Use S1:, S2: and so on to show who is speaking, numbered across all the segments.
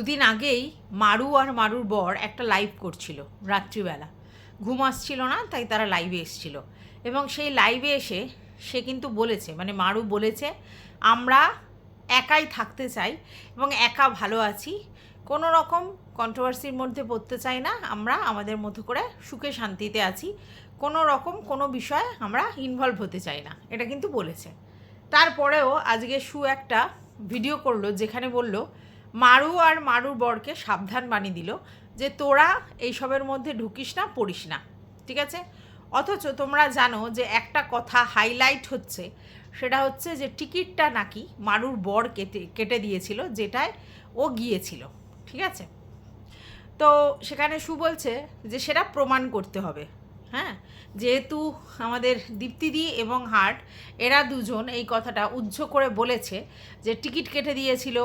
S1: দুদিন আগেই মারু আর মারুর বর একটা লাইভ করছিল রাত্রিবেলা। ঘুম আসছিল না, তাই তারা লাইভে এসেছিল। এবং সেই লাইভে এসে সে কিন্তু বলেছে, মানে মারু বলেছে, আমরা একাই থাকতে চাই এবং একা ভালো আছি, কোনো রকম কন্ট্রোভার্সির মধ্যে পড়তে চাই না, আমরা আমাদের মতো করে সুখে শান্তিতে আছি, কোনো রকম কোনো বিষয়ে আমরা ইনভলভ হতে চাই না, এটা কিন্তু বলেছে। তারপরেও আজকে একটা ভিডিও করলো যেখানে বলল মারু আর মারুর বরকে সাবধান বানিয়ে দিল যে তোরা এইসবের মধ্যে ঢুকিস না, পড়িস না, ঠিক আছে। অথচ তোমরা জানো যে একটা কথা হাইলাইট হচ্ছে, সেটা হচ্ছে যে টিকিটটা নাকি মারুর বর কেটে দিয়েছিল, যেটায় ও গিয়েছিল, ঠিক আছে। তো সেখানে বলছে যে সেটা প্রমাণ করতে হবে। হ্যাঁ, যেহেতু আমাদের দীপ্তিদি এবং হার্ট এরা দুজন এই কথাটা উজ্জ্ব করে বলেছে যে টিকিট কেটে দিয়েছিল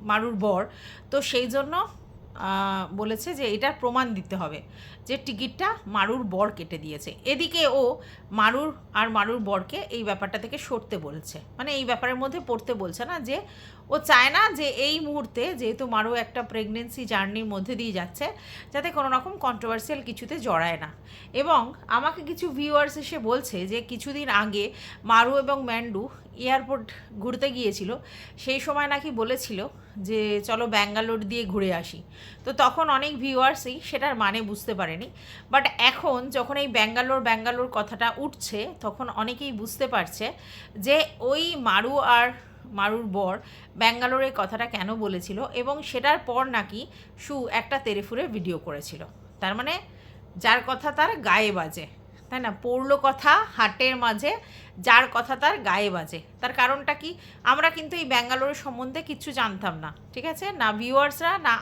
S1: মারুর বর, তো সেই জন্য বলেছে যে এটার প্রমাণ দিতে হবে যে টিকিটটা মারুর বর কেটে দিয়েছে। এদিকে ও মারুর আর মারুর বরকে এই ব্যাপারটা থেকে সরতে বলছে, মানে এই ব্যাপারের মধ্যে পড়তে বলছে না, যে ও চায় না যে এই মুহূর্তে যেহেতু মারু একটা প্রেগনেন্সি জার্নির মধ্যে দিয়ে যাচ্ছে, যাতে কোনো রকম কন্ট্রোভার্সিয়াল কিছুতে জড়ায় না। এবং আমাকে কিছু ভিউয়ার্স এসে বলছে যে কিছুদিন আগে মারু এবং ম্যান্ডু এয়ারপোর্ট ঘুরতে গিয়েছিল, সেই সময় নাকি বলেছিল যে চলো ব্যাঙ্গালোর দিয়ে ঘুরে আসি। তো তখন অনেক ভিউয়ার্সই সেটার মানে বুঝতে পারেনি, বাট এখন যখন এই ব্যাঙ্গালোর কথাটা উঠছে, তখন অনেকেই বুঝতে পারছে যে ওই মারু আর মারুর বর ব্যাঙ্গালোরের কথাটা কেন বলেছিল, এবং সেটার পর নাকি একটা তেরেফুরে ভিডিও করেছিল। তার মানে যার কথা তার গায়ে বাজে, তাই না? পড়লো কথা হাটের মাঝে, যার কথা তার গায়ে বাজে। তার কারণটা কি? আমরা কিন্তু এই ব্যাঙ্গালোরের সম্বন্ধে কিচ্ছু জানতাম না, ঠিক আছে, না ভিউয়ার্সরা, না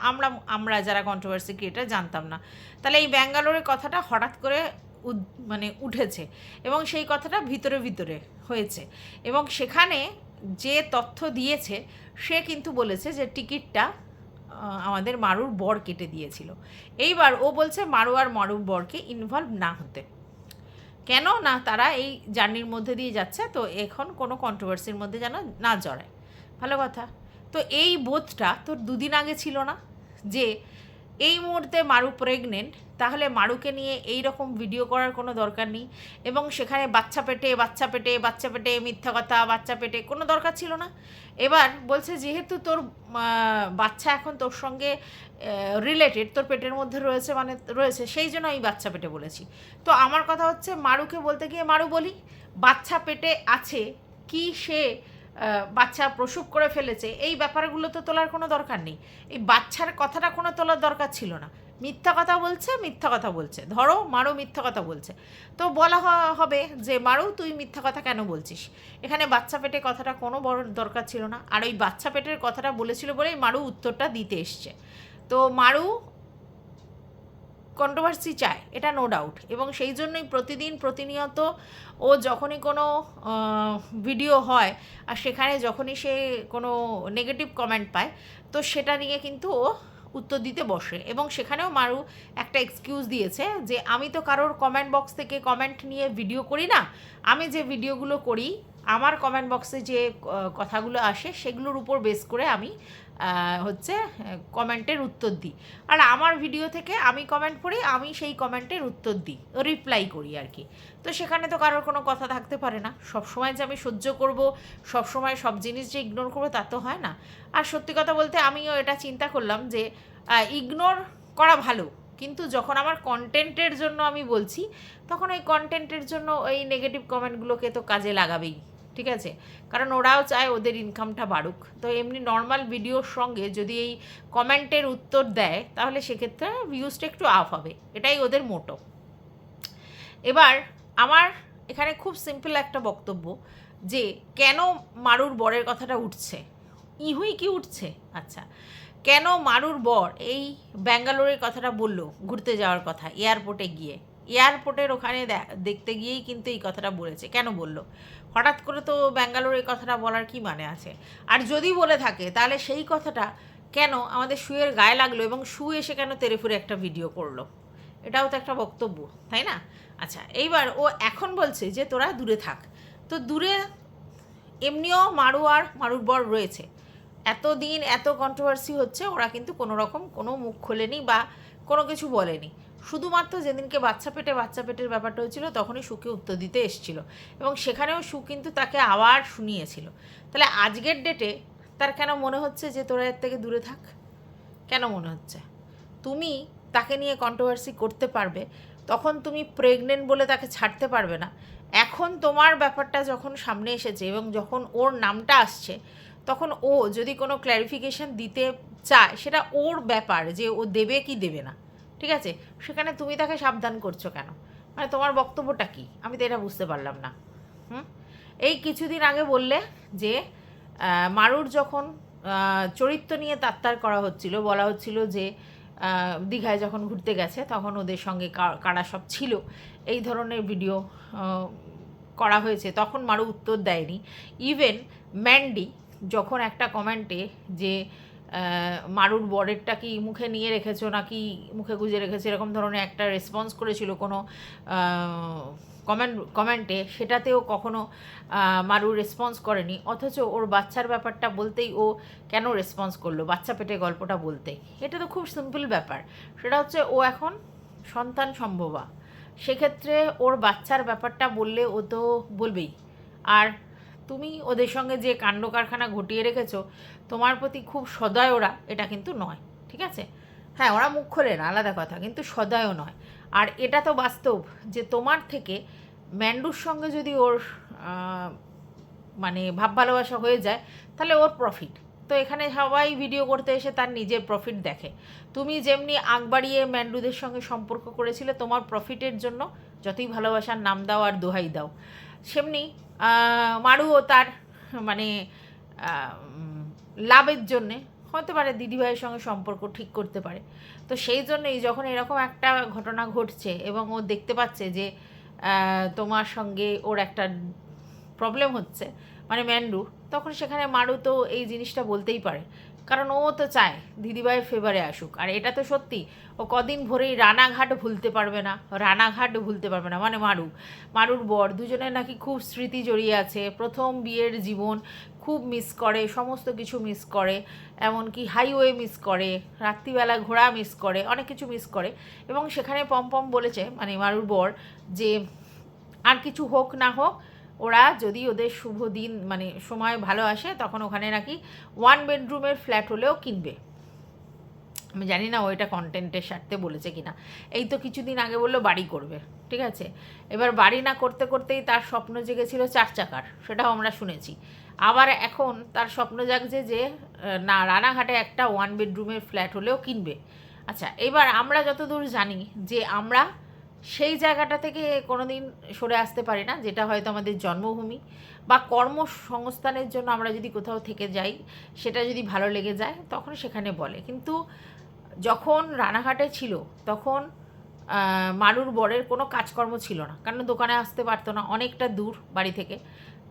S1: আমরা যারা কন্ট্রোভার্সি ক্রিয়েটার জানতাম না। তাহলে এই ব্যাঙ্গালোরের কথাটা হঠাৎ করে মানে উঠেছে, এবং সেই কথাটা ভিতরে ভিতরে হয়েছে, এবং সেখানে যে তথ্য দিয়েছে সে কিন্তু বলেছে যে টিকিটটা আমাদের মারুর বর কেটে দিয়েছিল। এইবার ও বলছে মারু আর মারুর বরকে ইনভলভ না হতে, কেন না তারা এই জার্নির মধ্যে দিয়ে যাচ্ছে, তো এখন কোনো কন্ট্রোভার্সির মধ্যে যেন না জড়ায়। ভালো কথা। তো এই বোধটা তোর দুদিন আগে ছিল না, যে এই মুহূর্তে মারু প্রেগনেন্ট, তাহলে মারুকে নিয়ে এই রকম ভিডিও করার কোনো দরকার নেই, এবং সেখানে বাচ্চা পেটে মিথ্যা কথা, বাচ্চা পেটে কোনো দরকার ছিল না। এবার বলছে যেহেতু তোর বাচ্চা এখন তোর সঙ্গে রিলেটেড, তোর পেটের মধ্যে রয়েছে, মানে রয়েছে, সেই জন্য আমি বাচ্চা পেটে বলেছি। তো আমার কথা হচ্ছে মারুকে বলতে গিয়ে মারু বলি, বাচ্চা পেটে আছে কি, সে বাচ্চা প্রসব করে ফেলেছে, এই ব্যাপারগুলো তো তোলার কোনো দরকার নেই। এই বাচ্চার কথাটা কোনো তোলার দরকার ছিল না। মিথ্যা কথা বলছে, ধরো মারু মিথ্যা কথা বলছে, তো বলা হবে যে মারু তুই মিথ্যা কথা কেন বলছিস, এখানে বাচ্চা পেটে কথাটা কোনো বড় দরকার ছিল না। আর ওই বাচ্চা পেটের কথাটা বলেছিল বলেই মারু উত্তরটা দিতে এসছে। তো মারু কন্ট্রোভার্সি চায়, এটা নো ডাউট, এবং সেই জন্যই প্রতিনিয়ত ও যখনই কোনো ভিডিও হয় আর সেখানে যখনই সে কোনো নেগেটিভ কমেন্ট পায়, তো সেটা নিয়ে কিন্তু ও উত্তর দিতে বসে। এবং সেখানেও মারু একটা এক্সকিউজ দিয়েছে যে আমি তো কারোর কমেন্ট বক্স থেকে কমেন্ট নিয়ে ভিডিও করি না, আমি যে ভিডিওগুলো করি আমার কমেন্ট বক্সে যে কথাগুলো আসে সেগুলোর উপর বেস করে আমি হচ্ছে কমেন্টের উত্তর দিই, আর আমার ভিডিও থেকে আমি কমেন্ট পড়ি, আমি সেই কমেন্টের উত্তর দিই, রিপ্লাই করি আর কি। তো সেখানে তো কারোর কোনো কথা থাকতে পারে না। সবসময় যে আমি সহ্য করব, সবসময় সব জিনিস যে ইগনোর করবো, তা তো হয় না। আর সত্যি কথা বলতে আমিও এটা চিন্তা করলাম যে ইগনোর করা ভালো, কিন্তু যখন আমার কন্টেন্টের জন্য আমি বলছি, তখন ওই কন্টেন্টের জন্য ওই নেগেটিভ কমেন্টগুলোকে তো কাজে লাগাবেই, ঠিক আছে, কারণ ওরাও চায় ওদের ইনকামটা বাড়ুক। তো এমনি নর্মাল ভিডিওর সঙ্গে যদি এই কমেন্টের উত্তর দেয়, তাহলে সেক্ষেত্রে ভিউজটা একটু আপ হবে, এটাই ওদের মোটো। এবার আমার এখানে খুব সিম্পল একটা বক্তব্য, যে কেন মারুর বরের কথাটা উঠছে, ইহুই কি উঠছে, আচ্ছা, কেন মারুর বর এই ব্যাঙ্গালোরের কথাটা বললো, ঘুরতে যাওয়ার কথা, এয়ারপোর্টে গিয়ে, এয়ারপোর্টের ওখানে দেখতে গিয়েই কিন্তু এই কথাটা বলেছে, কেন বললো? হঠাৎ করে তো ব্যাঙ্গালোরের কথাটা বলার কি মানে আছে? আর যদি বলে থাকে, তাহলে সেই কথাটা কেন আমাদের শুয়ের গায়ে লাগলো, এবং এসে কেন তেরেফুরে একটা ভিডিও করলো? এটাও তো একটা বক্তব্য, তাই না? আচ্ছা, এইবার ও এখন বলছে যে তোরা দূরে থাক, তো দূরে এমনিও মারু আর মারুর বর রয়েছে, এতদিন এত কন্ট্রোভার্সি হচ্ছে, ওরা কিন্তু কোনো রকম কোনো মুখ খোলেনি বা কোনো কিছু বলেনি। শুধুমাত্র যেদিনকে বাচ্চা পেটের ব্যাপারটা হয়েছিল তখনই সুকে উত্তর দিতে এসেছিল, এবং সেখানেও সু কিন্তু তাকে আবার শুনিয়েছিল। তাহলে আজকের ডেটে তার কেন মনে হচ্ছে যে তোরা এর থেকে দূরে থাক? কেন মনে হচ্ছে? তুমি তাকে নিয়ে কন্ট্রোভার্সি করতে পারবে, তখন তুমি প্রেগনেন্ট বলে তাকে ছাড়তে পারবে না। এখন তোমার ব্যাপারটা যখন সামনে এসেছে এবং যখন ওর নামটা আসছে, তখন ও যদি কোনো ক্ল্যারিফিকেশন দিতে চায় সেটা ওর ব্যাপার, যে ও দেবে কি দেবে না। ঠিক আছে, সেখানে তুমি তাকে সাবধান করছো কেন? মানে তোমার বক্তব্যটা কি? আমি তো এটা বুঝতে পারলাম না। হুম। এই কিছুদিন আগে বললে যে মারুর যখন চরিত্র নিয়ে তাত্তার করা হচ্ছিল, বলা হচ্ছিল যে দীঘায় যখন ঘুরতে গেছে তখন ওদের সঙ্গে কারা সব ছিল, এই ধরনের ভিডিও করা হয়েছে, তখন মারু উত্তর দেয়নি। ইভেন ম্যান্ডি যখন একটা কমেন্টে যে মারুর বরেরটা কি মুখে নিয়ে রেখেছো নাকি মুখে গুজে রেখেছে, এরকম ধরনের একটা রেসপন্স করেছিল কোনো কমেন্টে, সেটাতেও কখনো মারু রেসপন্স করেনি। অথচ ওর বাচ্চার ব্যাপারটা বলতেই ও কেন রেসপন্স করলো, বাচ্চা পেটে গল্পটা বলতে? এটা তো খুব সিম্পল ব্যাপার। সেটা হচ্ছে ও এখন সন্তান সম্ভবা, সেক্ষেত্রে ওর বাচ্চার ব্যাপারটা বললে ও তো বলবেই। আর তুমি ওদের সঙ্গে যে কাণ্ড কারখানা ঘটিয়ে রেখেছো, তোমার প্রতি খুব সদয় ওরা, এটা কিন্তু নয়। ঠিক আছে, হ্যাঁ ওরা মুখ খোলে না আলাদা কথা, কিন্তু সদয়ও নয়। আর এটা তো বাস্তব যে তোমার থেকে ম্যান্ডুর সঙ্গে যদি ওর মানে ভাব ভালোবাসা হয়ে যায়, তাহলে ওর প্রফিট। তো এখানে সবাই ভিডিও করতে এসে তার নিজের প্রফিট দেখে। তুমি যেমনি আগ বাড়িয়ে ম্যান্ডুদের সঙ্গে সম্পর্ক করেছিলে তোমার প্রফিটের জন্য, যতই ভালোবাসার নাম দাও আর দোহাই দাও, সেমনি মারুও তার মানে লাভের জন্যে হতে পারে দিদিভাইয়ের সঙ্গে সম্পর্ক ঠিক করতে পারে। তো সেই জন্যই যখন এরকম একটা ঘটনা ঘটছে এবং ও দেখতে পাচ্ছে যে তোমার সঙ্গে ওর একটা প্রবলেম হচ্ছে, মানে ম্যান্ডু, তখন সেখানে মারু তো এই জিনিসটা বলতেই পারে, কারণ ও তো চায় দিদিভাইয়ের ফেভারে আসুক। আর এটা তো সত্যি, ও কদিন ভরেই রানাঘাট ভুলতে পারবে না, মানে মারুর বর, দুজনের নাকি খুব স্মৃতি জড়িয়ে আছে, প্রথম বিয়ের জীবন খুব মিস করে, সমস্ত কিছু মিস করে, এমনকি হাইওয়ে মিস করে, রাত্রিবেলা ঘোড়া মিস করে, অনেক কিছু মিস করে। এবং সেখানে পম বলেছে, মানে মারুর বর, যে আর কিছু হোক না হোক, ওরা যদি ওদের শুভ দিন মানে সময় ভালো আসে তখন ওখানে নাকি 1 বেডরুমের ফ্ল্যাট হলেও কিনবে। আমি জানি না ওইটা কন্টেন্টের স্বার্থে বলেছে কিনা। এই তো কিছুদিন আগে বললো বাড়ি করবে, ঠিক আছে, এবার বাড়ি না করতে করতেই তার স্বপ্ন জেগেছিল 4 চাকার, সেটাও আমরা শুনেছি। আবার এখন তার স্বপ্ন জাগছে যে না, রানাঘাটে একটা 1 বেডরুমের ফ্ল্যাট হলেও কিনবে। আচ্ছা, এবার আমরা যতদূর জানি যে আমরা সেই জায়গাটা থেকে কোনো দিন সরে আসতে পারি না, যেটা হয়তো আমাদের জন্মভূমি বা কর্মসংস্থানের জন্য আমরা যদি কোথাও থেকে যাই, সেটা যদি ভালো লেগে যায় তখন সেখানে বলে। কিন্তু যখন রানাঘাটে ছিল তখন মারুর বরের কোনো কাজকর্ম ছিল না, কারণ দোকানে আসতে পারতো না, অনেকটা দূর বাড়ি থেকে।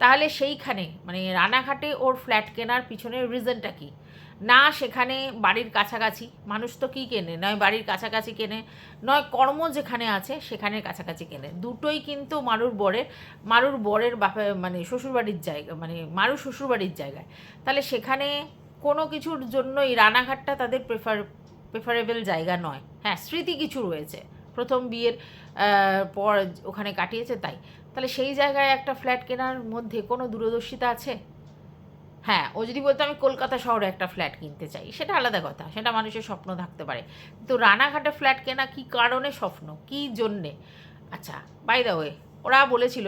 S1: তাহলে সেইখানে মানে রানাঘাটে ওর ফ্ল্যাট কেনার পিছনের রিজনটা কী? না সেখানে বাড়ির কাছাকাছি, মানুষ তো কী কেনে, নয় বাড়ির কাছাকাছি কেনে, নয় কর্ম যেখানে আছে সেখানের কাছাকাছি কেনে, দুটোই কিন্তু মারুর বরের বাপে মানে শ্বশুরবাড়ির জায়গা, মানে মারুর শ্বশুরবাড়ির জায়গায়। তাহলে সেখানে কোনো কিছুর জন্যই রানাঘাটটা তাদের প্রেফারেবল জায়গা নয়। হ্যাঁ, স্মৃতি কিছু রয়েছে, প্রথম বিয়ের পর ওখানে কাটিয়েছে তাই। তাহলে সেই জায়গায় একটা ফ্ল্যাট কেনার মধ্যে কোনো দূরদর্শিতা আছে? হ্যাঁ, ও যদি বলতো আমি কলকাতা শহরে একটা ফ্ল্যাট কিনতে চাই, সেটা আলাদা কথা, সেটা মানুষের স্বপ্ন থাকতে পারে। কিন্তু রানাঘাটে ফ্ল্যাট কেনা কী কারণে স্বপ্ন, কী জন্যে? আচ্ছা, বাই দ্য ওয়ে, ওরা বলেছিল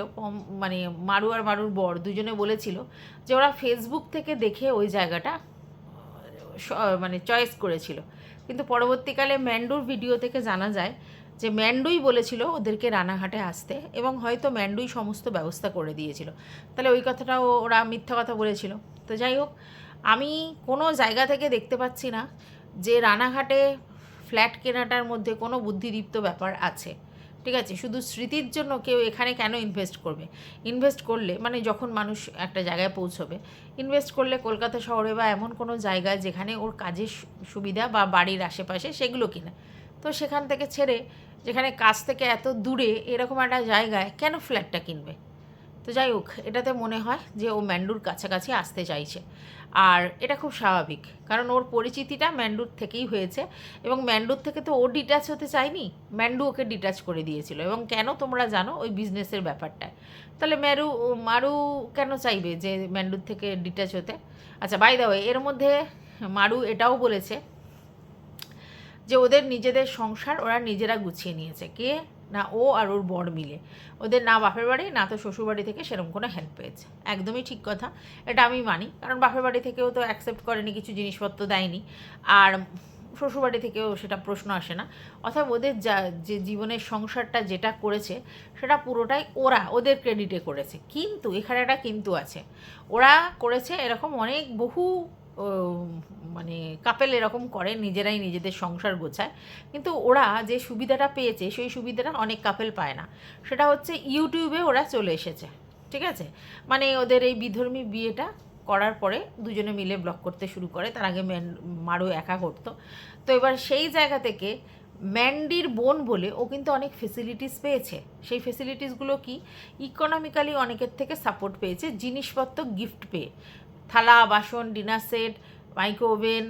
S1: মানে মারু আর মারুর বর দুজনে বলেছিল যে ওরা ফেসবুক থেকে দেখে ওই জায়গাটা মানে চয়েস করেছিল। কিন্তু পরবর্তীকালে ম্যান্ডুর ভিডিও থেকে জানা যায় যে ম্যান্ডুই বলেছিল ওদেরকে রানাঘাটে আসতে, এবং হয়তো ম্যান্ডুই সমস্ত ব্যবস্থা করে দিয়েছিল। তাহলে ওই কথাটাও ওরা মিথ্যা কথা বলেছিল। তো যাই হোক, আমি কোনো জায়গা থেকে দেখতে পাচ্ছি না যে রানাঘাটে ফ্ল্যাট কেনাটার মধ্যে কোনো বুদ্ধিদীপ্ত ব্যাপার আছে। ঠিক আছে, শুধু স্মৃতির জন্য কেউ এখানে কেন ইনভেস্ট করবে? ইনভেস্ট করলে মানে যখন মানুষ একটা জায়গায় পৌঁছবে, ইনভেস্ট করলে কলকাতা শহরে বা এমন কোনো জায়গায় যেখানে ওর কাজের সুবিধা বা বাড়ির আশেপাশে সেগুলো কিনে। তো সেখান থেকে ছেড়ে যেখানে কাজ থেকে এত দূরে এরকম একটা জায়গায় কেন ফ্ল্যাটটা কিনবে? তো যাই হোক, এটাতে মনে হয় যে ও ম্যান্ডুর কাছাকাছি আসতে চাইছে, আর এটা খুব স্বাভাবিক, কারণ ওর পরিচিতিটা ম্যান্ডুর থেকেই হয়েছে, এবং ম্যান্ডুর থেকে তো ও ডিট্যাচ হতে চায়নি, ম্যান্ডু ওকে ডিট্যাচ করে দিয়েছিল। এবং কেন তোমরা জানো, ওই বিজনেসের ব্যাপারটায়। তাহলে মারু কেন চাইবে যে ম্যান্ডুর থেকে ডিট্যাচ হতে? আচ্ছা, বাই দ্য ওয়ে, এর মধ্যে মারু এটাও বলেছে যে ওদের নিজেদের সংসার ওরা নিজেরা গুছিয়ে নিয়েছে। কে না, ও আর ওর বর মিলে। ওদের না বাপের বাড়ি না তো শ্বশুর বাড়ি থেকে সেরকম কোনো হেল্প পেয়েছে। একদমই ঠিক কথা, এটা আমি মানি, কারণ বাপের বাড়ি থেকেও তো অ্যাকসেপ্ট করেনি, কিছু জিনিসপত্র দেয়নি, আর শ্বশুরবাড়ি থেকেও সেটা প্রশ্ন আসে না। অর্থাৎ ওদের যে জীবনের সংসারটা যেটা করেছে সেটা পুরোটাই ওরা ওদের ক্রেডিটে করেছে। কিন্তু এখানে একটা কিন্তু আছে, ওরা করেছে এরকম অনেক বহু মানে কাপেল এরকম করে, নিজেরাই নিজেদের সংসার গোছায়, কিন্তু ওরা যে সুবিধাটা পেয়েছে সেই সুবিধাটা অনেক কাপেল পায় না। সেটা হচ্ছে ইউটিউবে ওরা চলে এসেছে, ঠিক আছে? মানে ওদের এই বিধর্মী বিয়েটা করার পরে দুজনে মিলে ব্লগ করতে শুরু করে, তার আগে মারু একা করতো। তো এবার সেই জায়গা থেকে ম্যান্ডির বোন বলে ও কিন্তু অনেক ফেসিলিটিস পেয়েছে। সেই ফেসিলিটিসগুলো কি, ইকোনমিক্যালি অনেকের থেকে সাপোর্ট পেয়েছে, জিনিসপত্র গিফট পেয়ে, থালা বাসন, ডিনার সেট, মাইক্রো ওভেন,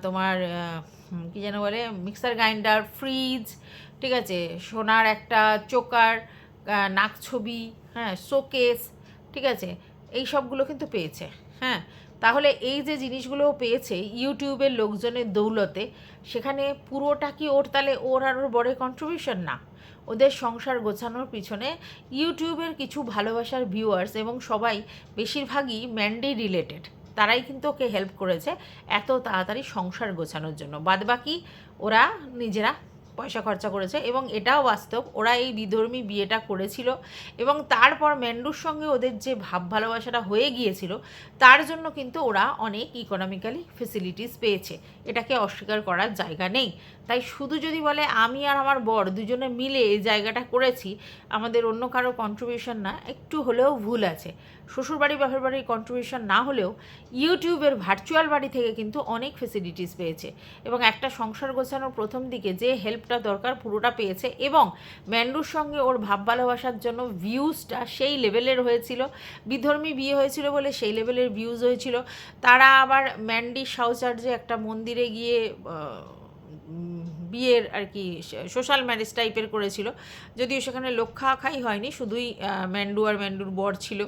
S1: তোমার কী যেন বলে, মিক্সার গ্রাইন্ডার, ফ্রিজ, ঠিক আছে, সোনার একটা চোকার, নাক ছবি, হ্যাঁ, শোকেস, ঠিক আছে, এই সবগুলো কিন্তু পেয়েছে। হ্যাঁ, তাহলে এই যে জিনিসগুলো পেয়েছে ইউটিউবের লোকজনের দৌলতে, সেখানে পুরোটা কি ওর, তাহলে ওর আর ওর বড় কন্ট্রিবিউশন না? ওদের সংসার গোছানোর পিছনে ইউটিউবের কিছু ভালোবাসার ভিউয়ার্স, এবং সবাই বেশিরভাগই ম্যান্ডি রিলেটেড, তারাই কিন্তু ওকে হেল্প করেছে এত তাড়াতাড়ি সংসার গোছানোর জন্য। বাদবাকি ওরা নিজেরা পয়সা খরচা করেছে, এবং এটাও বাস্তব, ওরা এই বিধর্মী বিয়েটা করেছিল, এবং তারপর ম্যান্ডুর সঙ্গে ওদের যে ভাব ভালোবাসাটা হয়ে গিয়েছিল, তার জন্য কিন্তু ওরা অনেক ইকোনমিক্যালি ফেসিলিটিস পেয়েছে, এটাকে অস্বীকার করার জায়গা নেই। তাই শুধু যদি বলে আমি আর আমার বর দুজনে মিলে এই জায়গাটা করেছি, আমাদের অন্য কারো কন্ট্রিবিউশন না, একটু হলেও ভুল আছে। শ্বশুরবাড়ি বাপের বাড়ির কন্ট্রিবিউশন না হলেও ইউটিউবের ভার্চুয়াল বাড়ি থেকে কিন্তু অনেক ফেসিলিটিস পেয়েছে, এবং একটা সংসার গোছানোর প্রথম দিকে যে হেল্পটা দরকার পুরোটা পেয়েছে, এবং ম্যান্ডুর সঙ্গে ওর ভাব ভালোবাসার জন্য ভিউজটা সেই লেভেলের হয়েছিল, বিধর্মী বিয়ে হয়েছিল বলে সেই লেভেলের ভিউজ হয়েছিল। তারা আবার ম্যান্ডি সাউচার্জে একটা মন্দিরে গিয়ে বিয়ের আর কি সোশ্যাল ম্যারেজ টাইপের করেছিল, যদিও সেখানে লোক খাওয়াই হয়নি, শুধুই ম্যান্ডু আর ম্যান্ডুর বর ছিল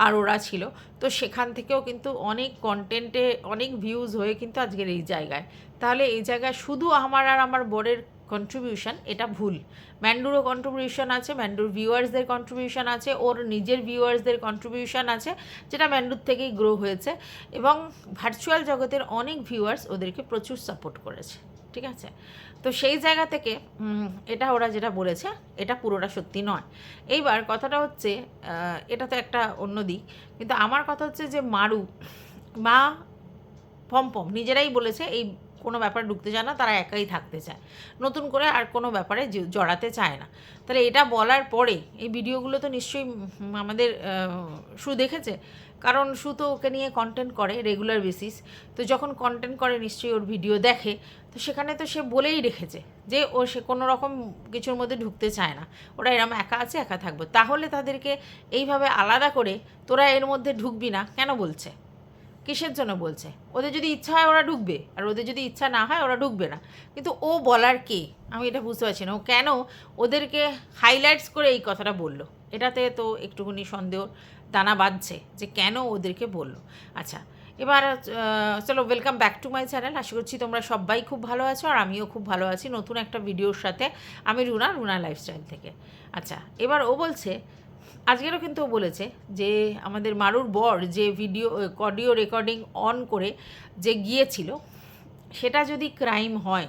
S1: আর ওরা ছিল। তো সেখান থেকেও কিন্তু অনেক কন্টেন্টে অনেক ভিউজ হয়ে কিন্তু আজকের এই জায়গায়। তাহলে এই জায়গায় শুধু আমার আর আমার বরের কন্ট্রিবিউশন, এটা ভুল। ম্যান্ডুরও কন্ট্রিবিউশন আছে, ম্যান্ডুর ভিউয়ার্সদের কন্ট্রিবিউশন আছে, ওর নিজের ভিউয়ার্সদের কন্ট্রিবিউশন আছে, যেটা ম্যান্ডুর থেকেই গ্রো হয়েছে, এবং ভার্চুয়াল জগতের অনেক ভিউয়ার্স ওদেরকে প্রচুর সাপোর্ট করেছে, ঠিক আছে? তো সেই জায়গা থেকে এটা ওরা যেটা বলেছে এটা পুরোটা সত্যি নয়। এইবার কথাটা হচ্ছে, এটা তো একটা অন্য দিক, কিন্তু আমার কথা হচ্ছে যে মারু মা পম নিজেরাই বলেছে এই কোনো ব্যাপারে ঢুকতে চায় না, তারা একাই থাকতে চায়, নতুন করে আর কোনো ব্যাপারে জড়াতে চায় না। তাহলে এটা বলার পরে এই ভিডিওগুলো তো নিশ্চয়ই আমাদের শু দেখেছে, কারণ শু তো ওকে নিয়ে কন্টেন্ট করে রেগুলার বেসিস। তো যখন কন্টেন্ট করে নিশ্চয়ই ওর ভিডিও দেখে, তো সেখানে তো সে বলেই রেখেছে যে সে কোনো রকম কিছুর মধ্যে ঢুকতে চায় না, ওরা এরম একা আছে, একা থাকবে। তাহলে তাদেরকে এইভাবে আলাদা করে তোরা এর মধ্যে ঢুকবি না কেন বলছে? কিসের জন্য বলছে? ওদের যদি ইচ্ছা হয় ওরা ঢুকবে, আর ওদের যদি ইচ্ছা না হয় ওরা ঢুকবে না। কিন্তু ও বলার কে? আমি এটা বুঝতে পারছি না, ও কেন ওদেরকে হাইলাইটস করে এই কথাটা বললো? এটাতে তো একটুখানি সন্দেহ দানা বাঁধছে যে কেন ওদেরকে বললো। আচ্ছা, এবার চলো, welcome back to my channel. আশা করছি তোমরা সবাই খুব ভালো আছো, আর আমিও খুব ভালো আছি নতুন একটা ভিডিওর সাথে। আমি রুনা লাইফস্টাইল থেকে। আচ্ছা, এবার ও বলছে, আজকেরও কিন্তু ও বলেছে যে আমাদের মারুর বর যে অডিও রেকর্ডিং অন করে যে গিয়েছিল, সেটা যদি ক্রাইম হয়,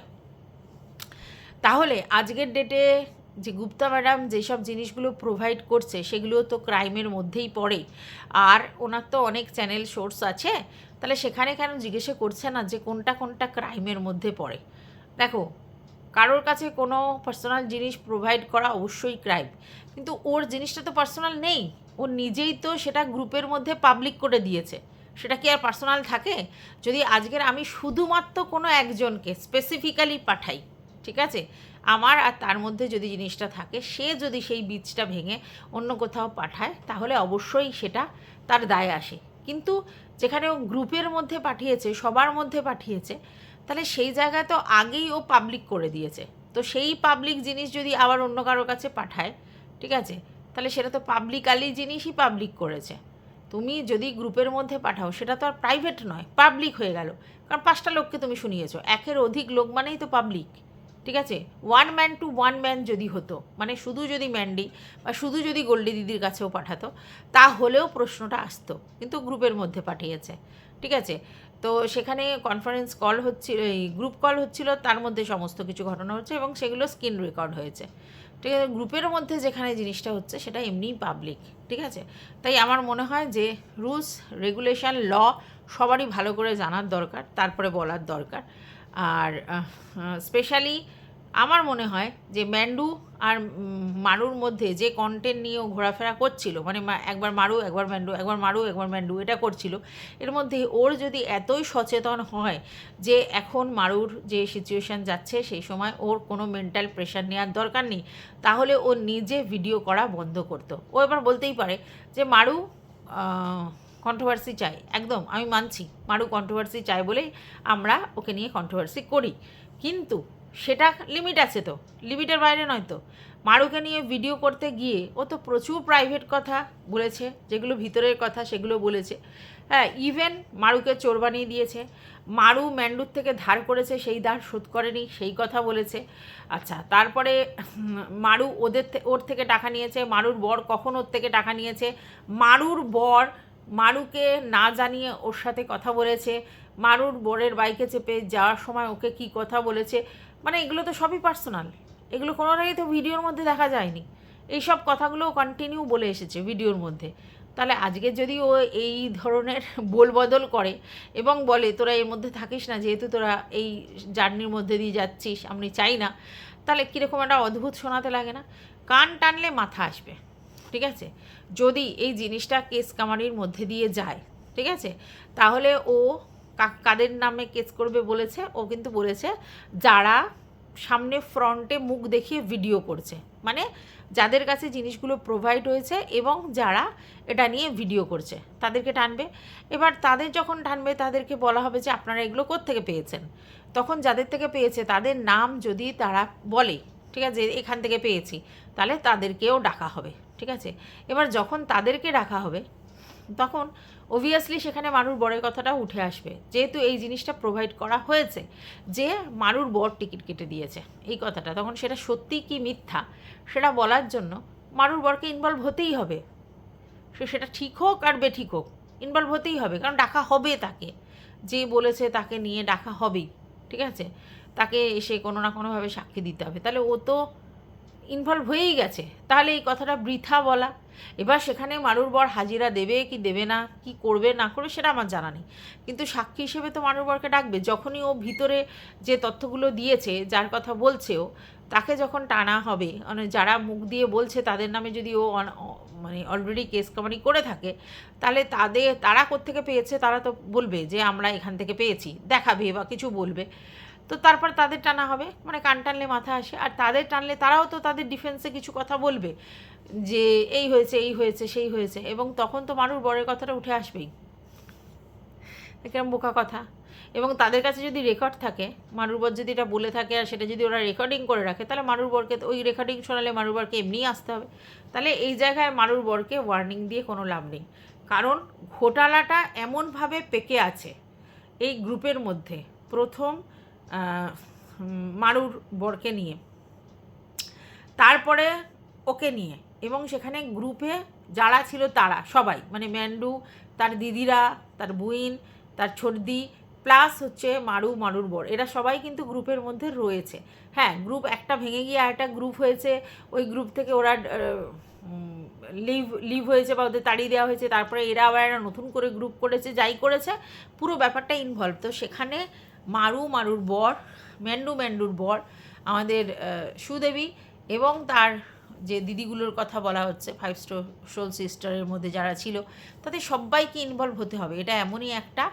S1: তাহলে আজকের ডেটে যে গুপ্তা ম্যাডাম যেসব জিনিসগুলো প্রোভাইড করছে সেগুলো তো ক্রাইমের মধ্যেই পড়ে। আর ওনার তো অনেক চ্যানেল সোর্স আছে, তাহলে সেখানে কেন জিজ্ঞেসে করছে না যে কোনটা কোনটা ক্রাইমের মধ্যে পড়ে? দেখো, কারোর কাছে কোনো পার্সোনাল জিনিস প্রোভাইড করা অবশ্যই ক্রাইম, কিন্তু ওর জিনিসটা তো পার্সোনাল নেই, ও নিজেই তো সেটা গ্রুপের মধ্যে পাবলিক করে দিয়েছে, সেটা কি আর পার্সোনাল থাকে? যদি আজকের আমি শুধুমাত্র কোনো একজনকে স্পেসিফিক্যালি পাঠাই, ঠিক আছে? আমার আর তার মধ্যে যদি জিনিসটা থাকে, সে যদি সেই বীজটা ভেঙে অন্য কোথাও পাঠায়, তাহলে অবশ্যই সেটা তার দায় আসে। কিন্তু যেখানে ও গ্রুপের মধ্যে পাঠিয়েছে, সবার মধ্যে পাঠিয়েছে, তাহলে সেই জায়গায় তো আগেই ও পাবলিক করে দিয়েছে। তো সেই পাবলিক জিনিস যদি আবার অন্য কারোর কাছে পাঠায়, ঠিক আছে, তাহলে সেটা তো পাবলিকালি জিনিসই পাবলিক করেছে। তুমি যদি গ্রুপের মধ্যে পাঠাও, সেটা তো আর প্রাইভেট নয়, পাবলিক হয়ে গেল। কারণ 5টা লোককে তুমি শুনিয়েছো, একের অধিক লোক মানেই তো পাবলিক। ঠিক আছে, 1 ম্যান টু 1 ম্যান যদি হতো, মানে শুধু যদি ম্যান্ডি বা শুধু যদি গোল্ডি দিদির কাছেও পাঠাতো, তাহলেও প্রশ্নটা আসতো, কিন্তু গ্রুপের মধ্যে পাঠিয়েছে। ঠিক আছে, তো সেখানে কনফারেন্স কল হচ্ছিল, এই গ্রুপ কল হচ্ছিল, তার মধ্যে সমস্ত কিছু ঘটনা হচ্ছে এবং সেগুলো স্ক্রিন রেকর্ড হয়েছে। ঠিক আছে, গ্রুপের মধ্যে যেখানে জিনিসটা হচ্ছে সেটা এমনিই পাবলিক। ঠিক আছে, তাই আমার মনে হয় যে রুলস রেগুলেশন ল সবারই ভালো করে জানার দরকার, তারপরে বলার দরকার। আর স্পেশালি আমার মনে হয় যে ম্যান্ডু আর মারুর মধ্যে যে কন্টেন্ট নিয়ে ও ঘোরাফেরা করছিল, মানে একবার মারু একবার ম্যান্ডু, একবার মারু একবার ম্যান্ডু, এটা করছিল, এর মধ্যে ওর যদি এতই সচেতন হয় যে এখন মারুর যে সিচুয়েশান যাচ্ছে সেই সময় ওর কোনো মেন্টাল প্রেশার নেওয়ার দরকার নেই, তাহলে ও নিজে ভিডিও করা বন্ধ করতো। ও এবার বলতেই পারে যে মারু কন্ট্রোভার্সি চাই, একদম আমি মানছি মারু কন্ট্রোভার্সি চাই বলেই আমরা ওকে নিয়ে কন্ট্রোভার্সি করি, কিন্তু সেটা লিমিট আছে তো, লিমিটের বাইরে নয় তো। মারুকে নিয়ে ভিডিও করতে গিয়ে ও তো প্রচুর প্রাইভেট কথা বলেছে, যেগুলো ভিতরের কথা সেগুলো বলেছে। হ্যাঁ, ইভেন মারুকে চোর বানিয়ে দিয়েছে, মারু ম্যান্ডুর থেকে ধার করেছে, সেই ধার শোধ করেনি, সেই কথা বলেছে। আচ্ছা, তারপরে মারু ওর থেকে টাকা নিয়েছে, মারুর বর কখন ওর থেকে টাকা নিয়েছে, মারুর বর মারুকে না জানিয়ে ওর সাথে কথা বলেছে, মারুর বরের বাইকে চেপে যাওয়ার সময় ওকে কি কথা বলেছে, মানে এগুলো তো সবই পার্সোনাল, এগুলো কোনোটাই তো ভিডিওর মধ্যে দেখা যায়নি। এই সব কথাগুলো কন্টিনিউ বলে এসেছে ভিডিওর মধ্যে। তাহলে আজকে যদি ও এই ধরনের বলবদল করে এবং বলে তোরা এর মধ্যে থাকিস না, যেহেতু তোরা এই জার্নির মধ্যে দিয়ে যাচ্ছিস, আমি চাই না, তাহলে কীরকম একটা অদ্ভুত শোনাতে লাগে না? কান টানলে মাথা আসবে। ঠিক আছে, যদি এই জিনিসটা কেস কামারির মধ্যে দিয়ে যায়, ঠিক আছে, তাহলে ও কাদের নামে কেস করবে বলেছে? ও কিন্তু বলেছে যারা সামনে ফ্রন্টে মুখ দেখিয়ে ভিডিও করছে, মানে যাদের কাছে জিনিসগুলো প্রোভাইড হয়েছে এবং যারা এটা নিয়ে ভিডিও করছে তাদেরকে টানবে। এবার তাদের যখন টানবে তাদেরকে বলা হবে যে আপনারা এগুলো কোত্থেকে পেয়েছেন। তখন যাদের থেকে পেয়েছে তাদের নাম যদি তারা বলে, ঠিক আছে, এখান থেকে পেয়েছি, তাহলে তাদেরকেও ডাকা হবে। ঠিক আছে, এবার যখন তাদেরকে ডাকা হবে তখন অবভিয়াসলি সেখানে মারুর বরের কথাটা উঠে আসবে, যেহেতু এই জিনিসটা প্রোভাইড করা হয়েছে যে মারুর বর টিকিট কেটে দিয়েছে এই কথাটা, তখন সেটা সত্যি কি মিথ্যা সেটা বলার জন্য মারুর বরকে ইনভলভ হতেই হবে। সেটা ঠিক হোক আর বেঠিক হোক, ইনভলভ হতেই হবে, কারণ ডাকা হবে তাকে, যে বলেছে তাকে নিয়ে ডাকা হবেই। ঠিক আছে, তাকে এসে কোনো না কোনোভাবে সাক্ষী দিতে হবে, তাহলে ও তো ইনভলভ হয়েই গেছে, তাহলে এই কথাটা বৃথা বলা। এবার সেখানে মারুর বর হাজিরা দেবে কি দেবে না, কি করবে না করবে সেটা আমার জানা নেই, কিন্তু সাক্ষী হিসেবে তো মারুর বরকে ডাকবে। যখনই ও ভিতরে যে তথ্যগুলো দিয়েছে, যার কথা বলছে ও, তাকে যখন টানা হবে, মানে যারা মুখ দিয়ে বলছে তাদের নামে যদি ও মানে অলরেডি কেস কামারি করে থাকে, তাহলে তারা কোত্থেকে পেয়েছে তারা তো বলবে যে আমরা এখান থেকে পেয়েছি, দেখাবে বা কিছু বলবে। তো তারপর তাদের টানা হবে, মানে কান টানলে মাথা আসে, আর তাদের টানলে তারাও তো তাদের ডিফেন্সে কিছু কথা বলবে যে এই হয়েছে এই হয়েছে সেই হয়েছে, এবং তখন তো মারুর বরের কথাটা উঠে আসবেই। এরকম বোকা কথা। এবং তাদের কাছে যদি রেকর্ড থাকে, মারুর বর যদি এটা বলে থাকে আর সেটা যদি ওরা রেকর্ডিং করে রাখে, তাহলে মারুর বরকে ওই রেকর্ডিং শোনালে মারুর বরকে এমনিই আসতে হবে। তাহলে এই জায়গায় মারুর বরকে ওয়ার্নিং দিয়ে কোনো লাভ নেই, কারণ ঘোটালাটা এমনভাবে পেকে আছে এই গ্রুপের মধ্যে, প্রথম মারুর বরকে নিয়ে, তারপরে ওকে নিয়ে, এবং সেখানে গ্রুপে যারা ছিল তারা সবাই, মানে ম্যান্ডু, তার দিদিরা, তার বুইন, তার ছোটদি, প্লাস হচ্ছে মারুর বর, এরা সবাই কিন্তু গ্রুপের মধ্যে রয়েছে। হ্যাঁ, একটা ভেঙে গিয়ে আরেকটা গ্রুপ হয়েছে, ওই গ্রুপ থেকে ওরা লিভ হয়েছে বা ওদের তাড়িয়ে দেওয়া হয়েছে, তারপরে এরা আবার একটা নতুন করে গ্রুপ করেছে, যাই করেছে পুরো ব্যাপারটা ইনভলভ। তো সেখানে মারুর বর, ম্যান্ডুর বর, আমাদের সুদেবী এবং তার যে দিদিগুলোর কথা বলা হচ্ছে 5 সোল সিস্টারের মধ্যে যারা ছিল, তাদের সবাইকে ইনভলভ হতে হবে। এটা এমনই একটা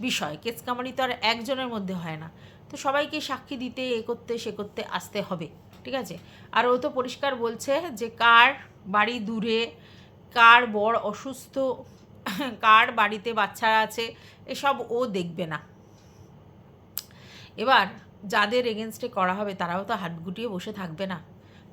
S1: বিষয়, কেস কামারি তো আর একজনের মধ্যে হয় না, তো সবাইকে সাক্ষী দিতে এ করতে সে করতে আসতে হবে, ঠিক আছে। আর ও তো পরিষ্কার বলছে যে কার বাড়ি দূরে, কার বর অসুস্থ, কার বাড়িতে বাচ্চারা আছে, এসব ও দেখবে না। এবার যাদের এগেনস্টে করা হবে তারাও তো হাত গুটিয়ে বসে থাকবে না,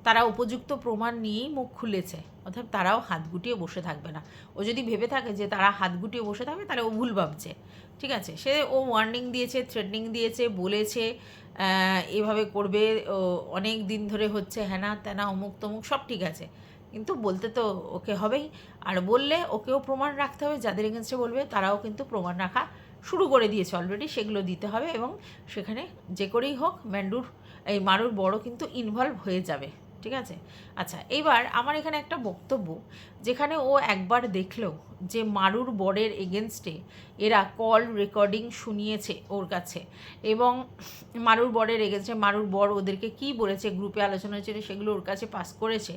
S1: তারা উপযুক্ত প্রমাণ নিয়েই মুখ খুলেছে, অর্থাৎ তারাও হাত গুটিয়ে বসে থাকবে না। ও যদি ভেবে থাকে যে তারা হাত গুটিয়ে বসে থাকবে তাহলে ও ভুল ভাবছে, ঠিক আছে। সে ও ওয়ার্নিং দিয়েছে, থ্রেটনিং দিয়েছে, বলেছে এভাবে করবে, ও অনেক দিন ধরে হচ্ছে, হ্যানা ত্যানা অমুক তমুক সব ঠিক আছে, কিন্তু বলতে তো ওকে হবেই। আর বললে ওকেও প্রমাণ রাখতে হবে, যাদের এগেনস্টে বলবে তারাও কিন্তু প্রমাণ রাখা শুরু করে দিয়েছে অলরেডি, সেগুলো দিতে হবে। এবং সেখানে যে করেই হোক মারুর বড় কিন্তু ইনভলভ হয়ে যাবে, ঠিক আছে। আচ্ছা, এইবার আমার এখানে একটা বক্তব্য, যেখানে ও একবার দেখলো যে মারুর বরের এগেনস্টে এরা কল রেকর্ডিং শুনিয়েছে ওর কাছে, এবং মারুর বরের এগেনস্টে মারুর বর ওদেরকে কি বলেছে, গ্রুপে আলোচনা হয়েছিল সেগুলো ওর কাছে পাস করেছে,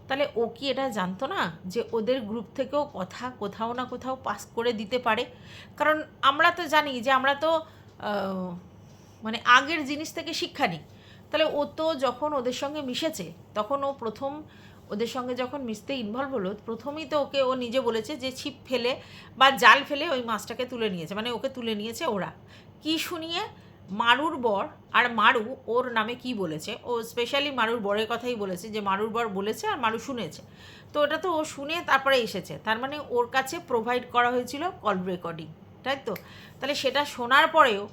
S1: তাহলে ও কি এটা জানতো না যে ওদের গ্রুপ থেকেও কথা কোথাও না কোথাও পাস করে দিতে পারে? কারণ আমরা তো জানি যে আমরা তো মানে আগের জিনিস থেকে শিক্ষা নিই। তাহলে ও তো যখন ওদের সঙ্গে মিশেছে, তখন ও প্রথম ওদের সঙ্গে যখন মিশতে ইনভলভ হলো, প্রথমেই তো ওকে ও নিজে বলেছে যে ছিপ ফেলে বা জাল ফেলে ওই মাছটাকে তুলে নিয়েছে, মানে ওকে তুলে নিয়েছে ওরা। কি শুনিয়ে? মারুর বর, আর মারু ওর নামে কি বলেছে, ও স্পেশালি মারুর বরের কথাই বলেছে যে মারুর বর বলেছে আর মারু শুনেছে। তো ওটা তো ও শুনে তারপরে এসেছে, তার মানে ওর কাছে প্রোভাইড করা হয়েছিল কল রেকর্ডিং, তাই তো। তাহলে সেটা শোনার পরেও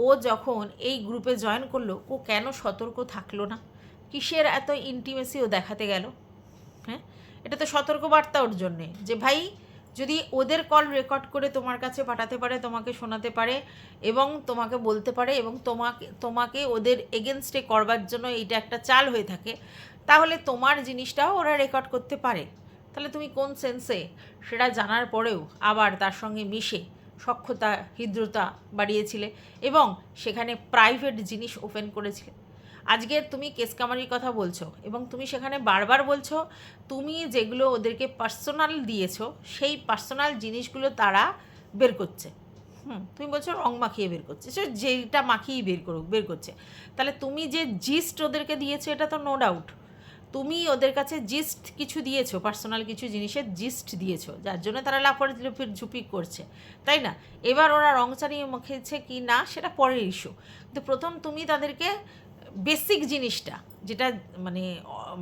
S1: ও যখন এই গ্রুপে জয়েন করলো, ও কেন সতর্ক থাকলো না? কিসের এত ইন্টিমেসি ও দেখাতে গেল? হ্যাঁ, এটা তো সতর্কবার্তা ওর জন্যে, যে ভাই যদি ওদের কল রেকর্ড করে তোমার কাছে পাঠাতে পারে, তোমাকে শোনাতে পারে এবং তোমাকে বলতে পারে, এবং তোমাকে ওদের এগেনস্টে করবার জন্য এইটা একটা চাল হয়ে থাকে, তাহলে তোমার জিনিসটাও ওরা রেকর্ড করতে পারে। তাহলে তুমি কোন সেন্সে সেটা জানার পরেও আবার তার সঙ্গে মিশে সখ্যতা হৃদ্রতা বাড়িয়েছিলে এবং সেখানে প্রাইভেট জিনিস ওপেন করেছিলে? আজকে তুমি কেস কামারির কথা বলছো এবং তুমি সেখানে বারবার বলছো তুমি যেগুলো ওদেরকে পার্সোনাল দিয়েছো সেই পার্সোনাল জিনিসগুলো তারা বের করছে। তুমি বলছো রং মাখিয়ে বের করছে, সে যেটা মাখিয়েই বের করছে। তাহলে তুমি যে জিস্ট ওদেরকে দিয়েছো এটা তো নো ডাউট, তুমি ওদের কাছে জিস্ট কিছু দিয়েছো, পার্সোনাল কিছু জিনিসের জিস্ট দিয়েছো, যার জন্য তারা লাফার ঝুপি করছে, তাই না? এবার ওরা রং চালিয়ে মাখিয়েছে কি না সেটা পরের ইস্যু, কিন্তু প্রথম তুমি তাদেরকে বেসিক জিনিসটা, যেটা মানে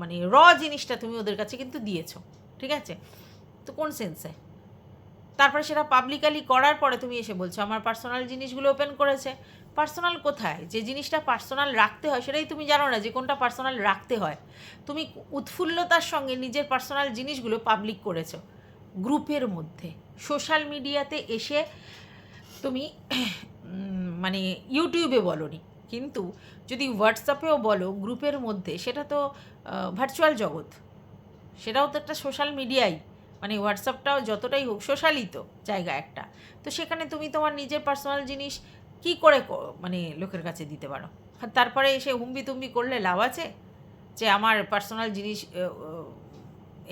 S1: মানে জিনিসটা তুমি ওদের কাছে কিন্তু দিয়েছো, ঠিক আছে। তো কোন সেন্সে? তারপরে সেটা পাবলিকালি করার পরে তুমি এসে বলছো আমার পার্সোনাল জিনিসগুলো ওপেন করেছে। পার্সোনাল কোথায়? যে জিনিসটা পার্সোনাল রাখতে হয় সেটাই তুমি জানো না যে কোনটা পার্সোনাল রাখতে হয়। তুমি উৎফুল্লতার সঙ্গে নিজের পার্সোনাল জিনিসগুলো পাবলিক করেছো গ্রুপের মধ্যে, সোশ্যাল মিডিয়াতে এসে তুমি মানে ইউটিউবে বলোনি, কিন্তু যদি হোয়াটসঅ্যাপেও বলো গ্রুপের মধ্যে, সেটা তো ভার্চুয়াল জগৎ, সেটাও তো একটা সোশ্যাল মিডিয়াই, মানে হোয়াটসঅ্যাপটাও যতটাই হোক সোশ্যালই তো জায়গা একটা। তো সেখানে তুমি তোমার নিজের পার্সোনাল জিনিস কি করে মানে লোকের কাছে দিতে পারো? আর তারপরে এসে হুম্বি তুম্বি করলে লাভ আছে যে আমার পার্সোনাল জিনিস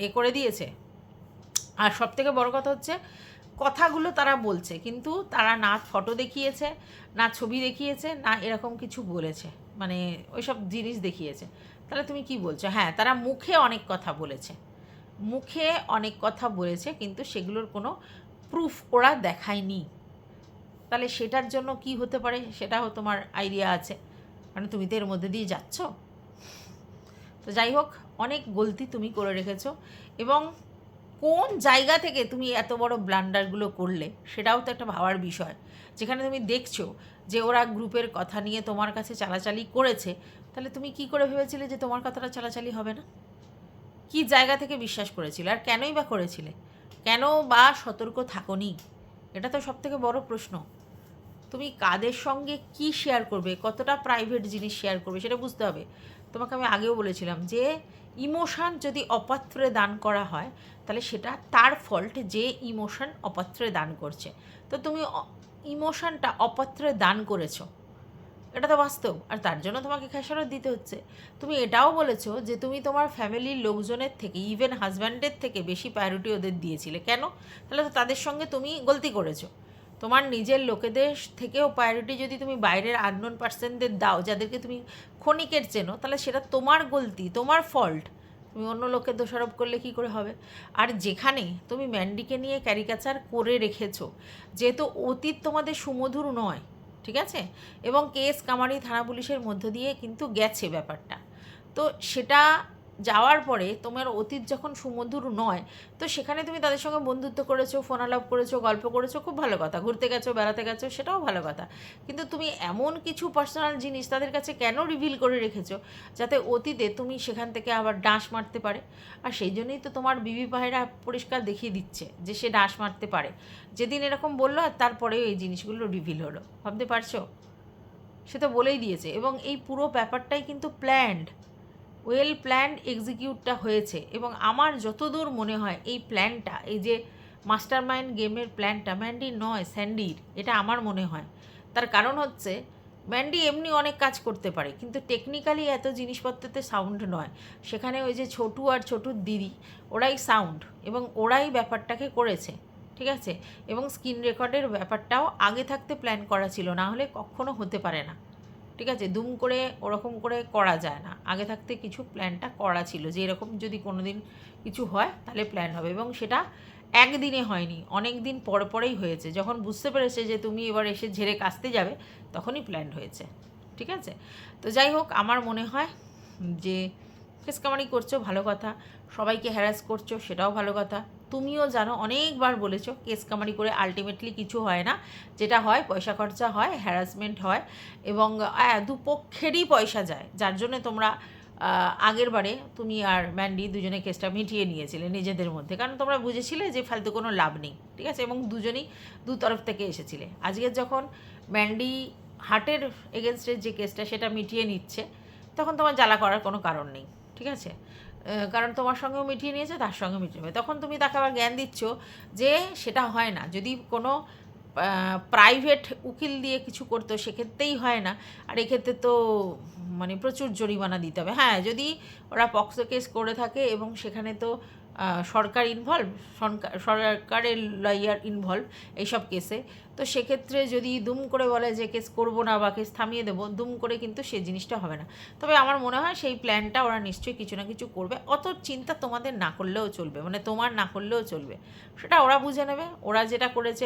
S1: এ করে দিয়েছে? আর সবথেকে বড় কথা হচ্ছে কথাগুলো তারা বলছে, কিন্তু তারা না ফটো দেখিয়েছে, না ছবি দেখিয়েছে, না এরকম কিছু বলেছে, মানে ওইসব জিনিস দেখিয়েছে। তাহলে তুমি কি বলছো? হ্যাঁ, তারা মুখে অনেক কথা বলেছে, মুখে অনেক কথা বলেছে, কিন্তু সেগুলোর কোনো প্রুফ ওরা দেখায়নি। তাহলে সেটার জন্য কি হতে পারে সেটাও তোমার আইডিয়া আছে, মানে তুমি তো এর মধ্যে দিয়ে যাচ্ছ। তো যাই হোক, অনেক গলতি তুমি করে রেখেছো, এবং কোন জায়গা থেকে তুমি এত বড় ব্লান্ডারগুলো করলে সেটাও তো একটা ভাবার বিষয়। যেখানে তুমি দেখছো যে ওরা গ্রুপের কথা নিয়ে তোমার কাছে চালাচালি করেছে, তাহলে তুমি কি করে ভেবেছিলে যে তোমার কথাটা চালাচালি হবে না? কি জায়গা থেকে বিশ্বাস করেছিলে, আর কেনই বা করেছিলে? কেন বা সতর্ক থাকোনি? এটা তো সবথেকে বড় প্রশ্ন। তুমি কাদের সঙ্গে কি শেয়ার করবে, কতটা প্রাইভেট জিনিস শেয়ার করবে সেটা বুঝতে হবে। তোমাকে আমি আগেও বলেছিলাম যে ইমোশান যদি অপাত্রে দান করা হয় তাহলে সেটা তার ফল্ট যে ইমোশান অপাত্রে দান করছে। তো তুমি ইমোশানটা অপাত্রে দান করেছো, এটা তো বাস্তব, আর তার জন্য তোমাকে খেসারত দিতে হচ্ছে। তুমি এটাও বলেছো যে তুমি তোমার ফ্যামিলির লোকজনের থেকে, ইভেন হাজব্যান্ডের থেকে বেশি প্রায়োরিটি ওদের দিয়েছিলে। কেন? তাহলে তো তাদের সঙ্গে তুমি গলতি করেছো। তোমার নিজের লোকেদের থেকেও প্রায়োরিটি যদি তুমি বাইরের আননোন পার্সনদের দাও, যাদেরকে তুমি ক্ষণিকের চেনো, তাহলে সেটা তোমার গলতি, তোমার ফল্ট। তুমি অন্য লোকের দোষারোপ করলে কী করে হবে? আর যেখানে তুমি ম্যান্ডিকে নিয়ে ক্যারিকাচার করে রেখেছো, যেহেতু অতীত তোমাদের সুমধুর নয়, ঠিক আছে, এবং কেস কামারি থানা পুলিশের মধ্য দিয়ে কিন্তু গেছে ব্যাপারটা, তো সেটা যাওয়ার পরে তোমার অতীত যখন সুমধুর নয়, তো সেখানে তুমি তাদের সঙ্গে বন্ধুত্ব করেছো, ফোন আলাপ করেছো, গল্প করেছো, খুব ভালো কথা, ঘুরতে গেছো, বেড়াতে গেছো, সেটাও ভালো কথা। কিন্তু তুমি এমন কিছু পার্সোনাল জিনিস তাদের কাছে কেন রিভিল করে রেখেছো, যাতে অতীতে তুমি সেখান থেকে আবার ডাঁশ মারতে পারে? আর সেই জন্যই তো তোমার বিবি পাহেরা পরিষ্কার দেখিয়ে দিচ্ছে যে সে ডাঁশ মারতে পারে। যেদিন এরকম বললো আর তারপরেও এই জিনিসগুলো রিভিল হলো, ভাবতে পারছো? সে তো বলেই দিয়েছে, এবং এই পুরো ব্যাপারটাই কিন্তু প্ল্যান্ড, ওয়েল প্ল্যান্ড এক্সিকিউটটা হয়েছে। এবং আমার যতদূর মনে হয় এই প্ল্যানটা, এই যে মাস্টার মাইন্ড গেমের প্ল্যানটা ম্যান্ডির নয়, স্যান্ডির, এটা আমার মনে হয়। তার কারণ হচ্ছে ম্যান্ডি এমনি অনেক কাজ করতে পারে, কিন্তু টেকনিক্যালি এত জিনিসপত্রতে সাউন্ড নয়। সেখানে ওই যে ছোটু আর ছোটুর দিদি, ওরাই সাউন্ড, এবং ওরাই ব্যাপারটাকে করেছে, ঠিক আছে। এবং স্ক্রিন রেকর্ডের ব্যাপারটাও আগে থাকতে প্ল্যান করা ছিল, না হলে কখনো হতে পারে না, ঠিক আছে। দুম করে ওরকম করে করা যায় না, আগে থাকতে কিছু প্ল্যানটা করা ছিল, যে এরকম যদি কোনো দিন কিছু হয় তাহলে প্ল্যান হবে। এবং সেটা একদিনে হয়নি, অনেক দিন পরেই হয়েছে। যখন বুঝতে পেরেছে যে তুমি এবার এসে ঝেড়ে কাচতে যাবে, তখনই প্ল্যান হয়েছে, ঠিক আছে। তো যাই হোক, আমার মনে হয় যে কেস কামারি করছো ভালো কথা, সবাইকে হ্যারাস করছো সেটাও ভালো কথা। তুমিও জানো, অনেকবার বলেছো কেস কামারি করে আলটিমেটলি কিছু হয় না, যেটা হয় পয়সা খরচা হয়, হ্যারাসমেন্ট হয়, এবং দুপক্ষেরই পয়সা যায়, যার জন্য তোমরা আগের বারে তুমি আর ম্যান্ডি দুজনে কেসটা মিটিয়ে নিয়েছিলে নিজেদের মধ্যে, কারণ তোমরা বুঝেছিলে যে ফালতু কোনো লাভ নেই, ঠিক আছে, এবং দুজনেই দু তরফ থেকে এসেছিলে। আজকে যখন ম্যান্ডি হার্টের এগেনস্টের যে কেসটা সেটা মিটিয়ে নিচ্ছে, তখন তোমার জ্বালা করার কোনো কারণ নেই, ঠিক আছে। কারণ তোমার সঙ্গেও মিটিয়ে নিয়েছে, তার সঙ্গে মিটিয়ে নেবে, তখন তুমি তাকে আবার জ্ঞান দিচ্ছ যে সেটা হয় না। যদি কোনো প্রাইভেট উকিল দিয়ে কিছু করতো সেক্ষেত্রেই হয় না, আর এক্ষেত্রে তো মানে প্রচুর জরিমানা দিতে হবে। হ্যাঁ, যদি ওরা পক্সো কেস করে থাকে এবং সেখানে তো সরকার ইনভলভ, সরকারের লয়ার ইনভলভ এইসব কেসে, তো সেক্ষেত্রে যদি দুম করে বলে যে কেস করবো না বা কেস থামিয়ে দেবো, দুম করে কিন্তু সে জিনিসটা হবে না। তবে আমার মনে হয় সেই প্ল্যানটা ওরা নিশ্চয়ই কিছু না কিছু করবে, অত চিন্তা তোমাদের না করলেও চলবে, মানে তোমার না করলেও চলবে, সেটা ওরা বুঝে নেবে। ওরা যেটা করেছে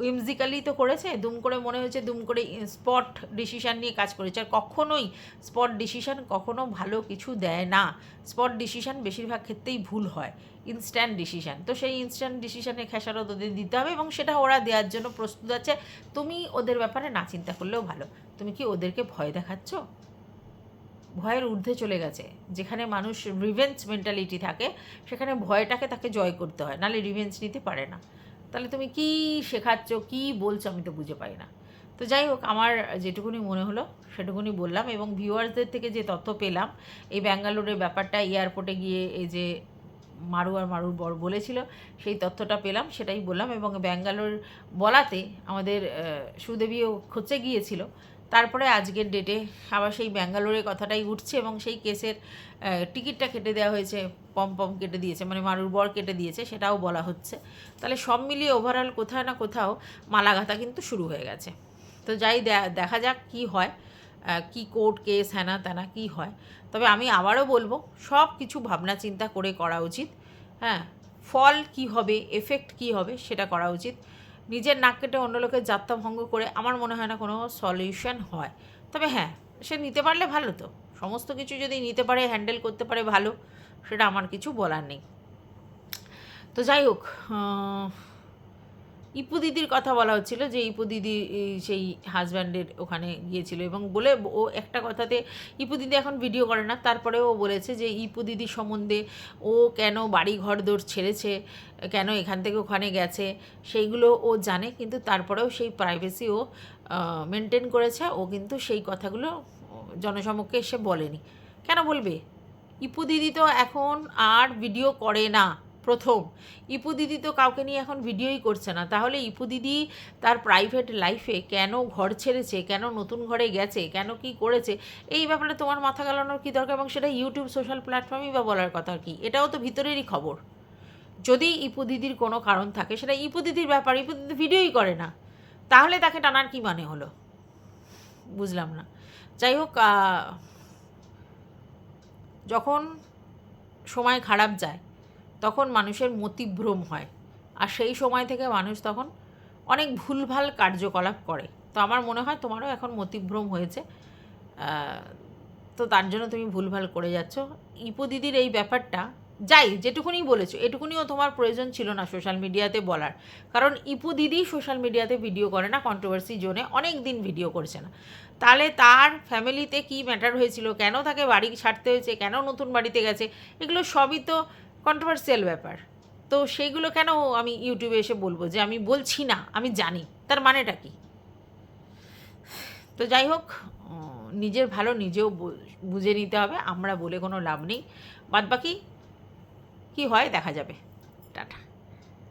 S1: উইমজিক্যালি তো করেছে, দুম করে মনে হয়েছে, দুম করে স্পট ডিসিশান নিয়ে কাজ করেছে। আর কখনোই স্পট ডিসিশান কখনো ভালো কিছু দেয় না, স্পট ডিসিশান বেশিরভাগ ক্ষেত্রেই ভুল হয়, ইনস্ট্যান্ট ডিসিশান। তো সেই ইনস্ট্যান্ট ডিসিশানের খেসারত ওদের দিতে হবে, এবং সেটা ওরা দেওয়ার জন্য প্রস্তুত আছে। তুমি ওদের ব্যাপারে না চিন্তা করলেও ভালো। তুমি কি ওদেরকে ভয় দেখাচ্ছ? ভয়ের ঊর্ধ্বে চলে গেছে। যেখানে মানুষ রিভেঞ্জ মেন্টালিটি থাকে, সেখানে ভয়টাকে তাকে জয় করতে হয়, নাহলে রিভেঞ্জ নিতে পারে না। তাহলে তুমি কি শেখাচ্ছ, কি বলছো, আমি তো বুঝে পাই না। তো যাই হোক, আমার যেটুকুনি মনে হলো সেটুকুনি বললাম, এবং ভিউয়ার্সদের থেকে যে তথ্য পেলাম এই ব্যাঙ্গালোরের ব্যাপারটা, এয়ারপোর্টে গিয়ে এই যে মারু আর মারুর বর বলেছিল, সেই তথ্যটা পেলাম, সেটাই বললাম। এবং ব্যাঙ্গালোর বলাতে আমাদের সুদেবীও খোঁচে গিয়েছিল। তারপরে আজকের ডেটে আবার সেই ব্যাঙ্গালোরের কথাটাই উঠছে, এবং সেই কেসের টিকিটটা কেটে দেওয়া হয়েছে, পম কেটে দিয়েছে, মানে মারুর বর কেটে দিয়েছে, সেটাও বলা হচ্ছে। তাহলে সব মিলিয়ে ওভারঅল কোথাও না কোথাও মালাগাথা কিন্তু শুরু হয়ে গেছে। তো যাই দেখা যাক কি হয়, কি কোর্ট কেস হ্যানা ত্যানা কী হয়। তবে আমি আবারও বলবো, সব কিছু ভাবনা চিন্তা করে করা উচিত। হ্যাঁ, ফল কি হবে, এফেক্ট কি হবে সেটা করা উচিত। নিজের নাক কেটে অন্য লোকের যাত্রা ভঙ্গ করে আমার মনে হয় না কোনো সলিউশন হয়। তবে হ্যাঁ, সে নিতে পারলে ভালো, তো সমস্ত কিছু যদি নিতে পারে, হ্যান্ডেল করতে পারে, ভালো, সেটা আমার কিছু বলার নেই। তো যাই হোক, ইপু দিদির কথা বলা হচ্ছিল, যে ইপু দিদি সেই হাজব্যান্ডের ওখানে গিয়েছিল, এবং বলে ও একটা কথাতে, ইপু দিদি এখন ভিডিও করে না, তারপরেও বলেছে যে ইপু দিদির সম্বন্ধে ও কেন বাড়ি ঘর দৌড় ছেড়েছে, কেন এখান থেকে ওখানে গেছে, সেইগুলো ও জানে, কিন্তু তারপরেও সেই প্রাইভেসি ও মেনটেন করেছে। ও কিন্তু সেই কথাগুলো জনসমক্ষে এসে বলেনি। কেন বলবে? ইপু দিদি তো এখন আর ভিডিও করে না। প্রথম, ইপু দিদি তো কাউকে নিয়ে এখন ভিডিওই করছে না। তাহলে ইপু দিদি তার প্রাইভেট লাইফে কেন ঘর ছেড়েছে, কেন নতুন ঘরে গেছে, কেন কি করেছে, এই ব্যাপারে তোমার মাথা গালানোর কী দরকার? এবং সেটা ইউটিউব সোশ্যাল প্ল্যাটফর্মেই বা বলার কথা কি? এটাও তো ভিতরেরই খবর। যদি ইপু দিদির কোনো কারণ থাকে সেটা ইপু দিদির ব্যাপার, ইপু দিদি ভিডিওই করে না, তাহলে তাকে টানার কী মানে হলো? বুঝলাম না। যাই হোক, যখন সময় খারাপ যায় তখন মানুষের মতিভ্রম হয়, আর সেই সময় থেকে মানুষ তখন অনেক ভুলভাল কার্যকলাপ করে। তো আমার মনে হয় তোমারও এখন মতিভ্রম হয়েছে, তো তার জন্য তুমি ভুলভাল করে যাচ্ছ। ইপু দিদির এই ব্যাপারটা যেটুকুনি বলেছো এটুকুনিও তোমার প্রয়োজন ছিল না সোশ্যাল মিডিয়াতে বলার, কারণ ইপু দিদি সোশ্যাল মিডিয়াতে ভিডিও করে না, কন্ট্রোভার্সি জোনে অনেক দিন ভিডিও করছে না। তাহলে তার ফ্যামিলিতে কি ম্যাটার হয়েছিল, কেন তাকে বাড়ি ছাড়তে হয়েছে, কেন নতুন বাড়িতে গেছে, এগুলো সবই তো কন্ট্রোভার্সিয়াল ব্যাপার। তো সেইগুলো কেন আমি ইউটিউবে এসে বলবো যে আমি বলছি না, আমি জানি, তার মানেটা কি? তো যাই হোক, নিজের ভালো নিজেও বুঝে নিতে হবে, আমরা বলে কোনো লাভ নেই, বাদবাকি কী হয় দেখা যাবে।